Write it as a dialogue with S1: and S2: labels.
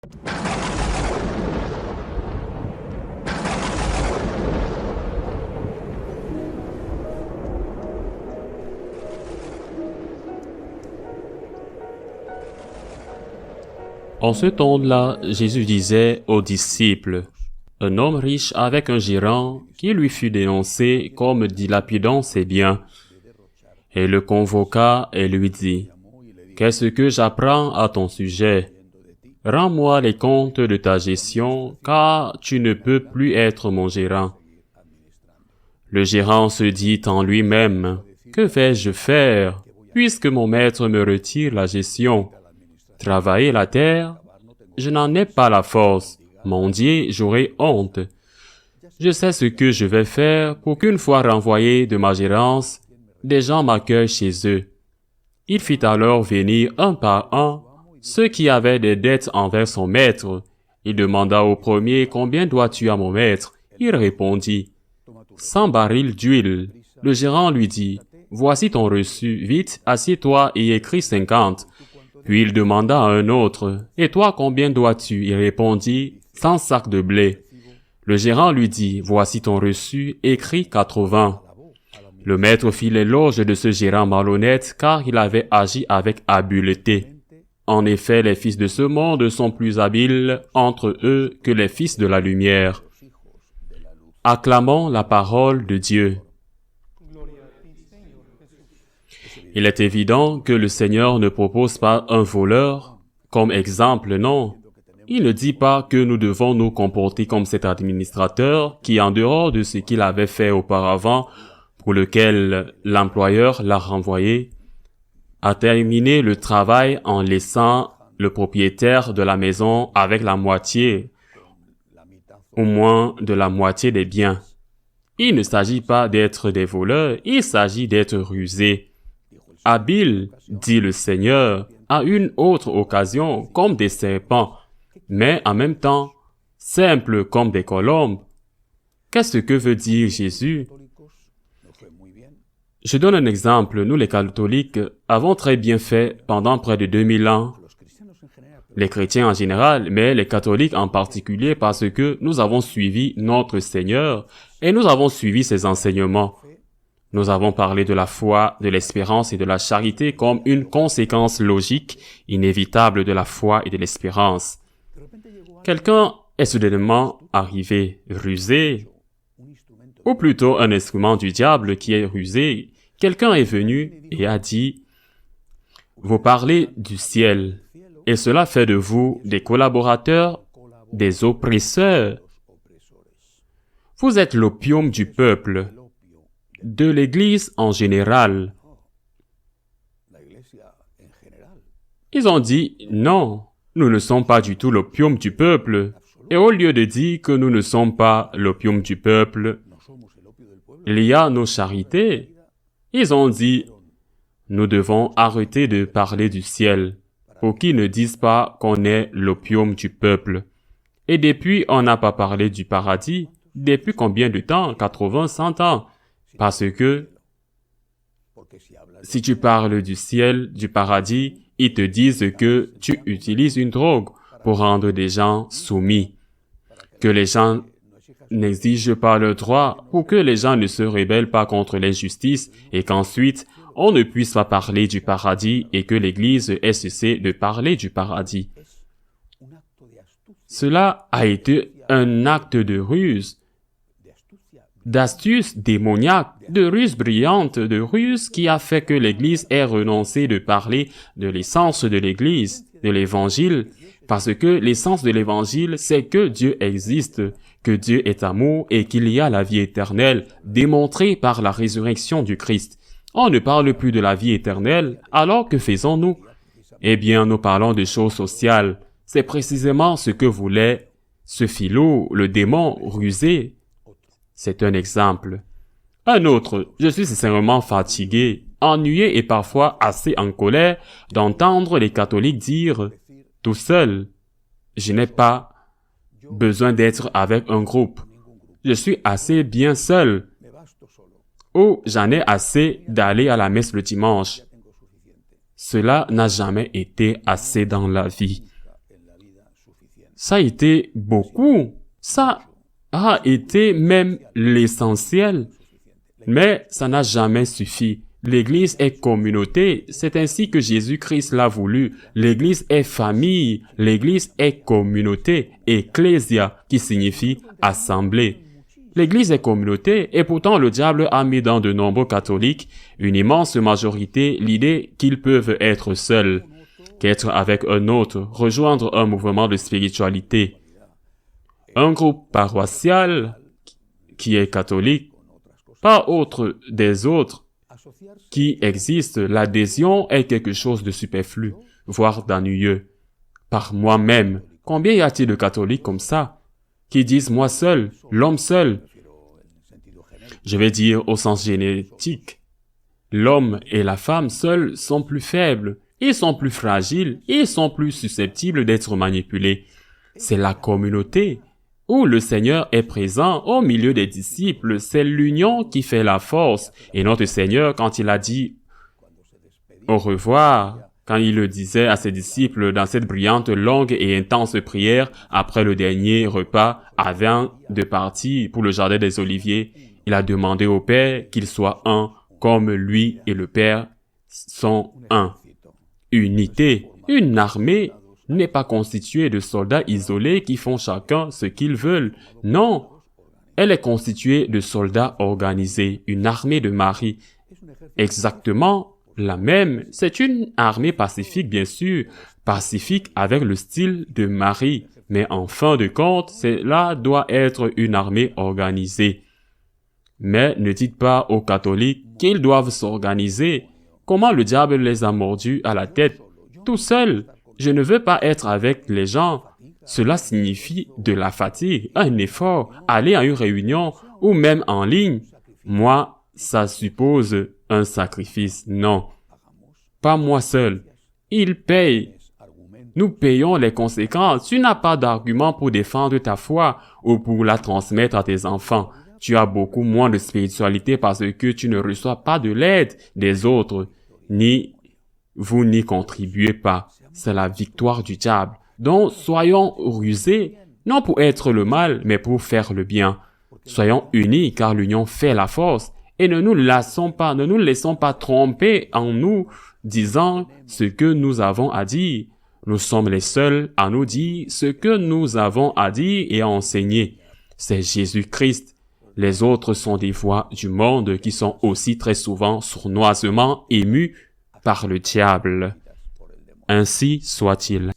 S1: En ce temps-là, Jésus disait aux disciples, « Un homme riche avec un gérant qui lui fut dénoncé comme dilapidant ses biens, et le convoqua et lui dit, « Qu'est-ce que j'apprends à ton sujet? Rends-moi les comptes de ta gestion, car tu ne peux plus être mon gérant. » Le gérant se dit en lui-même, « Que vais-je faire, puisque mon maître me retire la gestion? Travailler la terre, je n'en ai pas la force. Mendier, j'aurai honte. Je sais ce que je vais faire pour qu'une fois renvoyé de ma gérance, des gens m'accueillent chez eux. » Il fit alors venir un par un ceux qui avaient des dettes envers son maître. Il demanda au premier, « Combien dois-tu à mon maître? » Il répondit, « 100 barils d'huile. » Le gérant lui dit, « Voici ton reçu, vite, assieds-toi et écris 50. » Puis il demanda à un autre, « Et toi, combien dois-tu? » Il répondit, « 100 sacs de blé. » Le gérant lui dit, « Voici ton reçu, écris 80. » Le maître fit l'éloge de ce gérant malhonnête, car il avait agi avec habileté. En effet, les fils de ce monde sont plus habiles entre eux que les fils de la lumière. Acclamons la parole de Dieu. Il est évident que le Seigneur ne propose pas un voleur comme exemple, non. Il ne dit pas que nous devons nous comporter comme cet administrateur qui, en dehors de ce qu'il avait fait auparavant, pour lequel l'employeur l'a renvoyé, a terminé le travail en laissant le propriétaire de la maison avec la moitié, au moins de la moitié des biens. Il ne s'agit pas d'être des voleurs, il s'agit d'être rusés. Habiles, dit le Seigneur, à une autre occasion comme des serpents, mais en même temps simples comme des colombes. Qu'est-ce que veut dire Jésus? Je donne un exemple. Nous, les catholiques, avons très bien fait pendant près de 2000 ans. Les chrétiens en général, mais les catholiques en particulier, parce que nous avons suivi notre Seigneur et nous avons suivi ses enseignements. Nous avons parlé de la foi, de l'espérance et de la charité comme une conséquence logique, inévitable de la foi et de l'espérance. Quelqu'un est soudainement arrivé rusé, ou plutôt un instrument du diable qui est rusé. Quelqu'un est venu et a dit, « Vous parlez du ciel, et cela fait de vous des collaborateurs, des oppresseurs. Vous êtes l'opium du peuple, de l'Église en général. » Ils ont dit, « Non, nous ne sommes pas du tout l'opium du peuple. » Et au lieu de dire que nous ne sommes pas l'opium du peuple, il y a nos charités. Ils ont dit, « Nous devons arrêter de parler du ciel, pour qu'ils ne disent pas qu'on est l'opium du peuple. » Et depuis, on n'a pas parlé du paradis. Depuis combien de temps? 80, 100 ans. Parce que si tu parles du ciel, du paradis, ils te disent que tu utilises une drogue pour rendre des gens soumis, que les gens n'exigent pas le droit, pour que les gens ne se rebellent pas contre l'injustice et qu'ensuite on ne puisse pas parler du paradis et que l'Église ait cessé de parler du paradis. Cela a été un acte de ruse, d'astuce démoniaque, de ruse brillante, de ruse qui a fait que l'Église ait renoncé de parler de l'essence de l'Église, de l'Évangile, parce que l'essence de l'Évangile, c'est que Dieu existe, que Dieu est amour et qu'il y a la vie éternelle, démontrée par la résurrection du Christ. On ne parle plus de la vie éternelle, alors que faisons-nous? Eh bien, nous parlons de choses sociales. C'est précisément ce que voulait ce Philo, le démon rusé. C'est un exemple. Un autre, je suis sincèrement fatigué, ennuyé et parfois assez en colère d'entendre les catholiques dire « tout seul, je n'ai pas besoin d'être avec un groupe. Je suis assez bien seul. » Ou « j'en ai assez d'aller à la messe le dimanche. » Cela n'a jamais été assez dans la vie. Ça a été beaucoup. Ça a été même l'essentiel. Mais ça n'a jamais suffi. L'Église est communauté. C'est ainsi que Jésus-Christ l'a voulu. L'Église est famille. L'Église est communauté. Ecclésia, qui signifie assemblée. L'Église est communauté et pourtant le diable a mis dans de nombreux catholiques, une immense majorité, l'idée qu'ils peuvent être seuls, qu'être avec un autre, rejoindre un mouvement de spiritualité. Un groupe paroissial qui est catholique, pas autre des autres qui existent, l'adhésion est quelque chose de superflu, voire d'ennuyeux. Par moi-même, combien y a-t-il de catholiques comme ça, qui disent moi seul, l'homme seul? Je vais dire au sens génétique. L'homme et la femme seuls sont plus faibles, ils sont plus fragiles, ils sont plus susceptibles d'être manipulés. C'est la communauté où le Seigneur est présent au milieu des disciples. C'est l'union qui fait la force. Et notre Seigneur, quand il a dit au revoir, quand il le disait à ses disciples dans cette brillante, longue et intense prière après le dernier repas, avant de partir pour le jardin des Oliviers, il a demandé au Père qu'il soit un, comme lui et le Père sont un. Unité. Une armée n'est pas constituée de soldats isolés qui font chacun ce qu'ils veulent. Non, elle est constituée de soldats organisés, une armée de Marie. Exactement la même, c'est une armée pacifique bien sûr, pacifique avec le style de Marie, mais en fin de compte, cela doit être une armée organisée. Mais ne dites pas aux catholiques qu'ils doivent s'organiser. Comment le diable les a mordus à la tête? Tout seul. Je ne veux pas être avec les gens. Cela signifie de la fatigue, un effort, aller à une réunion ou même en ligne. Moi, ça suppose un sacrifice. Non. Pas moi seul. Il paye. Nous payons les conséquences. Tu n'as pas d'argument pour défendre ta foi ou pour la transmettre à tes enfants. Tu as beaucoup moins de spiritualité parce que tu ne reçois pas de l'aide des autres, vous n'y contribuez pas. C'est la victoire du diable. Donc, soyons rusés, non pour être le mal, mais pour faire le bien. Soyons unis, car l'union fait la force. Et ne nous laissons pas tromper en nous, disant ce que nous avons à dire. Nous sommes les seuls à nous dire ce que nous avons à dire et à enseigner. C'est Jésus-Christ. Les autres sont des voix du monde qui sont aussi très souvent sournoisement émues par le diable. Ainsi soit-il.